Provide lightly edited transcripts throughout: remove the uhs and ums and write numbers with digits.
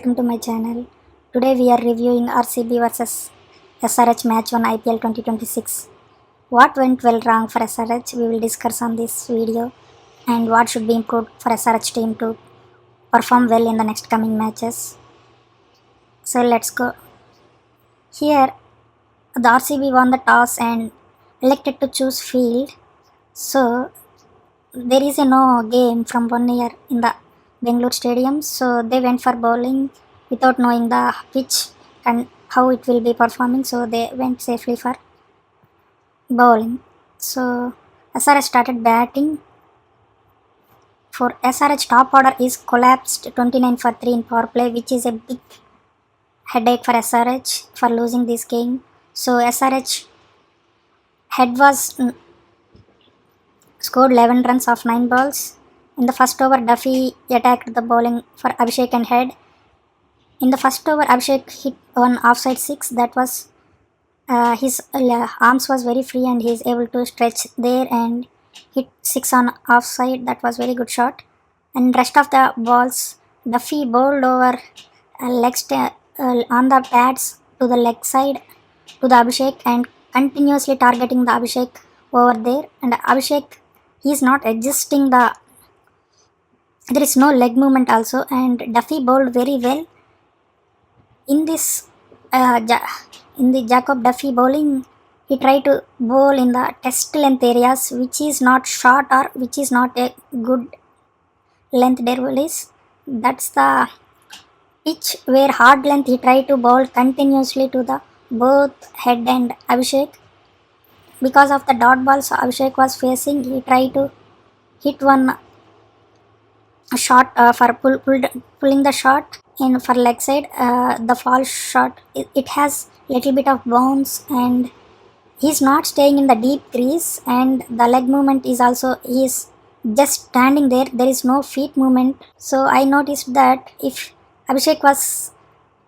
welcome to my channel. Today we are reviewing RCB vs SRH match 1 IPL 2026. What went well wrong for SRH we will discuss on this video, and what should be improved for SRH team to perform well in the next coming matches. So let's go. Here the RCB won the toss and elected to choose field. So there is a no game from 1 year in the Bengaluru Stadium, so they went for bowling without knowing the pitch and how it will be performing, so they went safely for bowling. So SRH started batting. For SRH, top order is collapsed 29 for 3 in power play, which is a big headache for SRH for losing this game. So SRH head was scored 11 runs off 9 balls. In the first over, Duffy attacked the bowling for Abhishek and head. In the first over, Abhishek hit on offside 6. That was his arms was very free and he is able to stretch there and hit 6 on offside. That was very good shot. And rest of the balls, Duffy bowled over on the pads to the leg side to the Abhishek and continuously targeting the Abhishek over there. And Abhishek, he is not adjusting there is no leg movement also, and Duffy bowled very well. In this in the Jacob Duffy bowling, he tried to bowl in the test length areas, which is not short or which is not a good length there is. That's the pitch where hard length he tried to bowl continuously to the both head and Abhishek. Because of the dot balls Abhishek was facing, he tried to hit one shot for pulling the shot in for leg side. The fall shot, it has little bit of bounce and he's not staying in the deep crease, and the leg movement is also, he is just standing there. There is no feet movement. So I noticed that if Abhishek was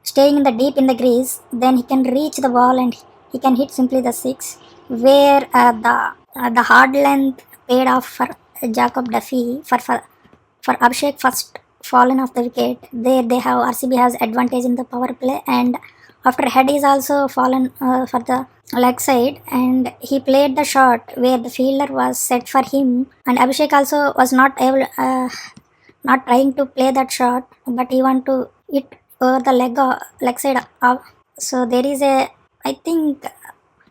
staying in the deep in the crease, then he can reach the ball and he can hit simply the 6, where the hard length paid off for Jacob Duffy. For Abhishek first fallen off the wicket, there they have RCB has advantage in the power play, and after head is also fallen for the leg side, and he played the shot where the fielder was set for him, and Abhishek also was not able not trying to play that shot, but he want to hit over the leg side up. So there is a, I think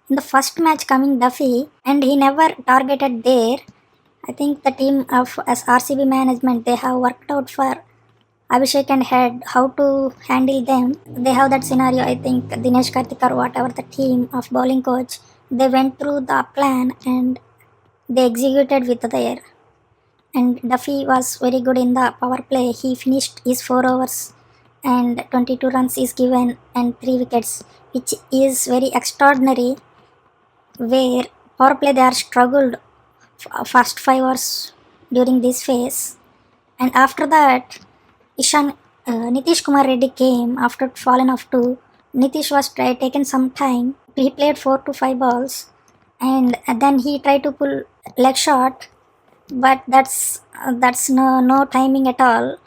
in the first match coming Duffy, and he never targeted there. I think the team of RCB management, they have worked out for Abhishek and head how to handle them. They have that scenario. I think Dinesh Karthik or whatever the team of bowling coach, they went through the plan and they executed with there. And Duffy was very good in the power play. He finished his 4 overs and 22 runs is given and 3 wickets, which is very extraordinary. Where power play they are struggled first 5 hours during this phase, and after that Nitish Kumar Reddy came after fallen off 2. Nitish was taken some time. He played 4 to 5 balls and then he tried to pull leg shot, but that's no timing at all.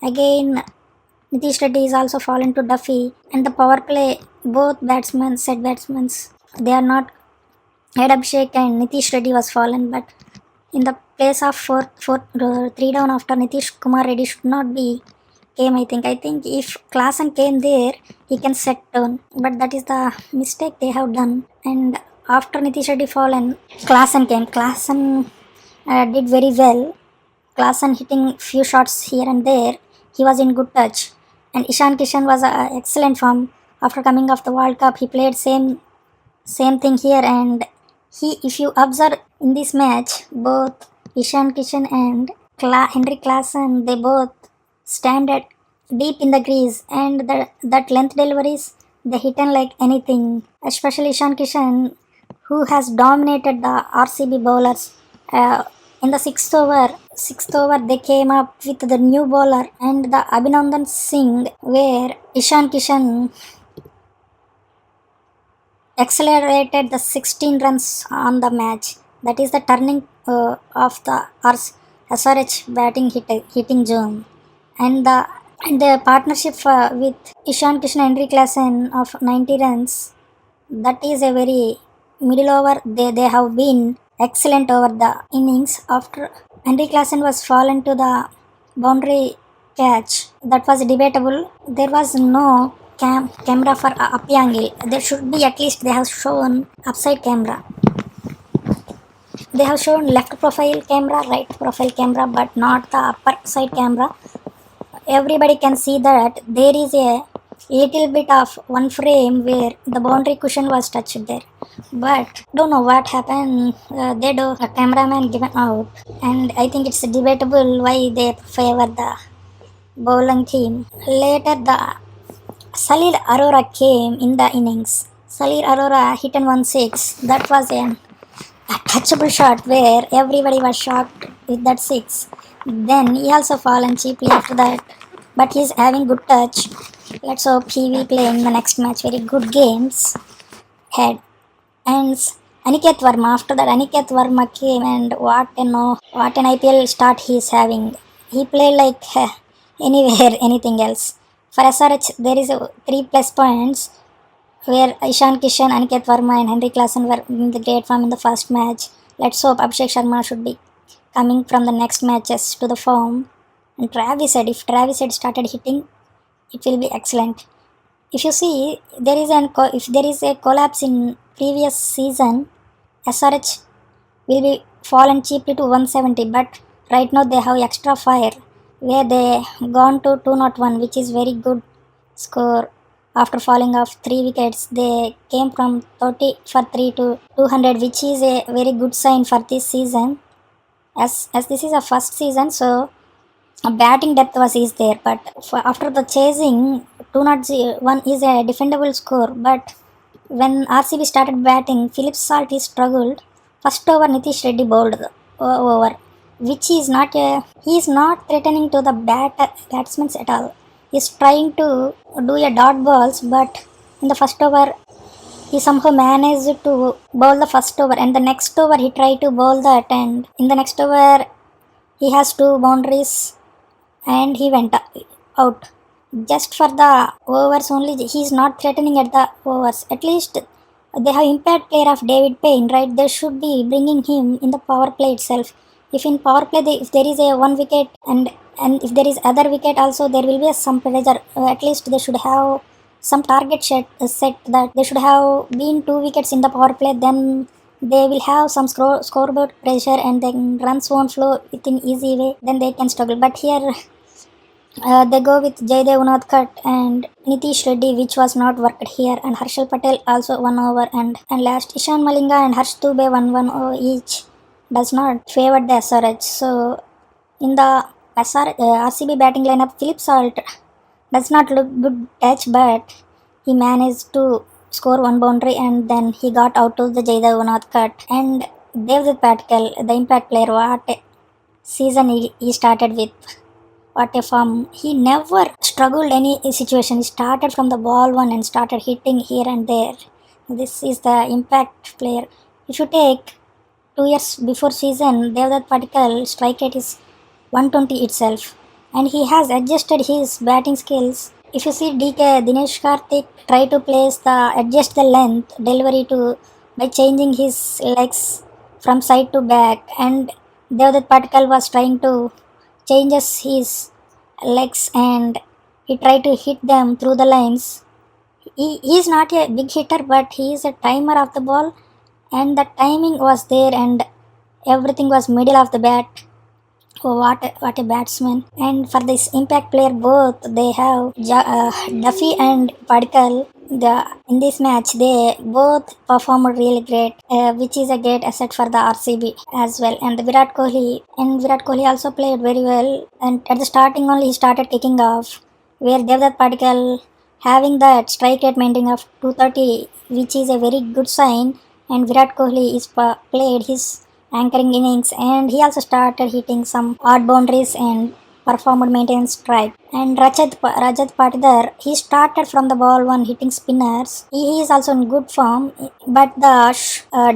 Again Nitish Reddy is also fallen to Duffy, and the power play both batsmen, they are not. Head Abhishek and Nitish Reddy was fallen, but in the place of 3 down after Nitish Kumar Reddy should not be came. I think if Klassen came there, he can set down, but that is the mistake they have done. And after Nitish Reddy fallen, Klassen came. Klassen did very well. Klassen hitting few shots here and there. He was in good touch, and Ishan Kishan was excellent form after coming off the World Cup. He played same thing here, and if you observe in this match, both Ishan Kishan and Henry Klassen, they both stand at deep in the crease, and that length deliveries, they hit like anything. Especially Ishan Kishan, who has dominated the RCB bowlers. In the sixth over, they came up with the new bowler and the Abhinandan Singh, where Ishan Kishan accelerated the 16 runs on the match. That is the turning of the SRH batting hitting zone. And the And the partnership with Ishan Kishan Henry Klassen of 90 runs, that is a very middle over. They have been excellent over the innings. After Henry Klassen was fallen to the boundary catch, that was debatable. There was no camera for up angle. There should be at least they have shown upside camera. They have shown left profile camera, right profile camera, but not the upper side camera. Everybody can see that there is a little bit of one frame where the boundary cushion was touched there, but don't know what happened. They do a cameraman given out, and I think it's debatable why they favor the bowling team. Later, the Salil Arora came in the innings. Salil Arora hit an 1-6. That was a touchable shot where everybody was shocked with that 6. Then he also fallen cheaply after that, but he's having good touch. Let's hope he will play in the next match. Very good games had. And Aniket Verma, after that Aniket Verma came, and what an IPL start he's having. He played like anywhere, anything else. For SRH, there is 3+ points where Ishan Kishan, Aniket Verma, and Henry Klassen were in the great form in the first match. Let's hope Abhishek Sharma should be coming from the next matches to the form. And if Travis had started hitting, it will be excellent. If you see, if there is a collapse in previous season, SRH will be fallen cheaply to 170, but right now they have extra fire where they gone to 201, which is very good score. After falling off 3 wickets, they came from 30 for 3 to 200, which is a very good sign for this season. As this is a first season, so a batting depth is there, but after the chasing, 201 is a defendable score. But when RCB started batting, Philip Salt is struggled. First over, Nitish Reddy bowled the over, which is not he is not threatening to the batsmen at all. He's trying to do a dot balls, but in the first over, he somehow managed to bowl the first over, and the next over he tried to bowl that, and in the next over he has 2 boundaries and he went out. Just for the overs only, he is not threatening at the overs. At least they have impact player of David Payne, right? They should be bringing him in the power play itself. If in power play, if there is a 1 wicket and if there is other wicket also, there will be some pressure. At least they should have some target set that they should have been 2 wickets in the power play. Then they will have some scoreboard pressure, and then runs won't flow within easy way. Then they can struggle. But here they go with Jaydev cut and Nitish Reddy, which was not worked here, and Harshal Patel also 1 over, and last Ishan Malinga and Harsh Dubey 1 over each does not favor the SRH. So in the RCB batting lineup, Philip Salt does not look good touch, but he managed to score 1 boundary, and then he got out to the Jaydev cut. And Devdutt Padikkal, the impact player, what a season he started with. What a form. He never struggled any situation. He started from the ball 1 and started hitting here and there. This is the impact player. If you take 2 years before season, Devdutt Padikkal strike rate is 120 itself, and he has adjusted his batting skills. If you see Dinesh Karthik try to adjust the length delivery by changing his legs from side to back, and Devdutt Padikkal was trying to changes his legs and he tried to hit them through the lines. He is not a big hitter, but he is a timer of the ball, and the timing was there, and everything was middle of the bat. Oh, what a batsman. And for this impact player, both they have Duffy and Padikkal. In this match, they both performed really great, which is a great asset for the RCB as well. And Virat Kohli also played very well. And at the starting only, he started kicking off, where Devdutt Padikkal having that strike rate maintain of 230, which is a very good sign. And Virat Kohli is played his anchoring innings, and he also started hitting some odd boundaries, and performed maintained strike. And Rajat Patidar, he started from the ball one hitting spinners. He is also in good form, but the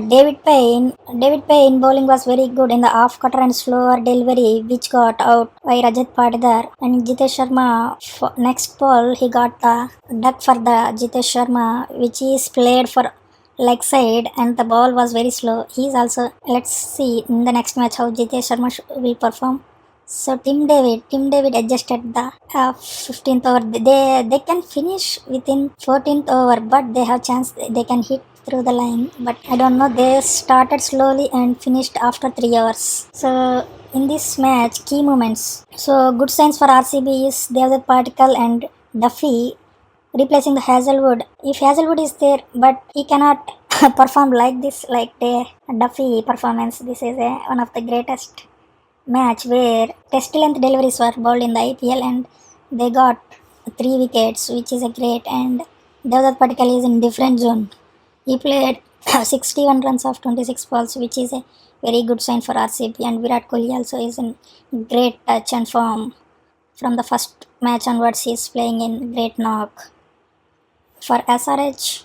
David Payne bowling was very good in the off cutter and slower delivery, which got out by Rajat Patidar. And Jitesh Sharma, next ball he got the duck for the Jitesh Sharma, which is played for leg side, and the ball was very slow. He's also, let's see in the next match how Jitesh Sharma will perform. So Tim David adjusted the 15th over. They can finish within 14th over, but they have chance they can hit through the line. But I don't know. They started slowly and finished after 3 hours. So in this match, key moments. So good signs for RCB is Devdutt Padikkal and Duffy replacing the Hazelwood. If Hazelwood is there, but he cannot perform like this, like the Duffy performance. This is one of the greatest match where test length deliveries were bowled in the IPL, and they got 3 wickets, which is a great. And Devdutt Padikkal is in different zone. He played 61 runs of 26 balls, which is a very good sign for RCB. And Virat Kohli also is in great touch and form. From the first match onwards, he is playing in great knock. For SRH,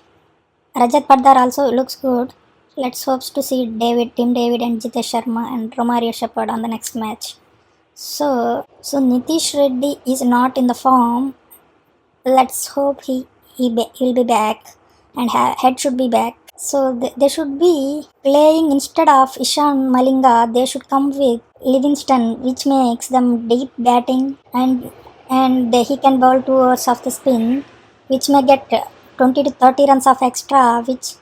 Rajat Patidar also looks good. Let's hope to see Tim David and Jitesh Sharma and Romario Shepherd on the next match. So Nitish Reddy is not in the form. Let's hope he'll be back, and head should be back. So they should be playing instead of Ishan Malinga. They should come with Livingston, which makes them deep batting, and he can bowl 2 hours of the spin, which may get 20 to 30 runs of extra, which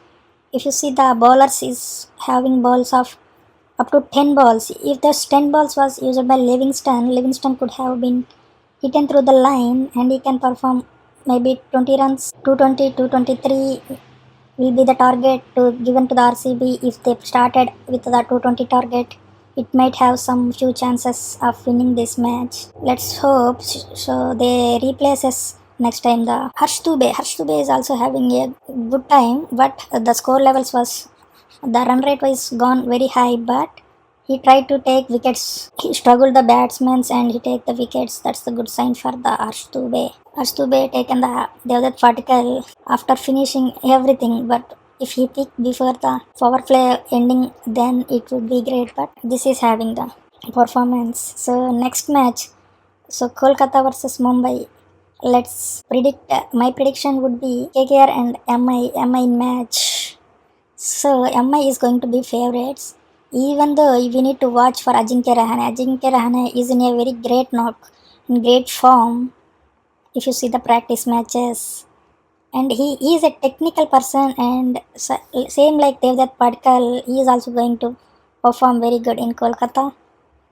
if you see the bowlers is having balls of up to 10 balls. If those 10 balls was used by Livingston could have been hidden through the line, and he can perform maybe 20 runs. 220, 223 will be the target given to the RCB. If they started with the 220 target, it might have some few chances of winning this match. Let's hope so they replaces next time the Harsh Dubey. Harsh Dubey is also having a good time, but the score levels the run rate was gone very high, but he tried to take wickets. He struggled the batsmen and he take the wickets. That's the good sign for the Harsh Dubey. Harsh Dubey taken the Devdutt Padikkal after finishing everything, but if he picked before the power play ending, then it would be great. But this is having the performance. So next match, so Kolkata versus Mumbai. Let's predict. My prediction would be KKR and MI in match. So MI is going to be favorites. Even though we need to watch for Ajinkya Rahane. Ajinkya Rahane is in a very great knock, in great form. If you see the practice matches, and he is a technical person, and same like Devdutt Padikkal, he is also going to perform very good in Kolkata.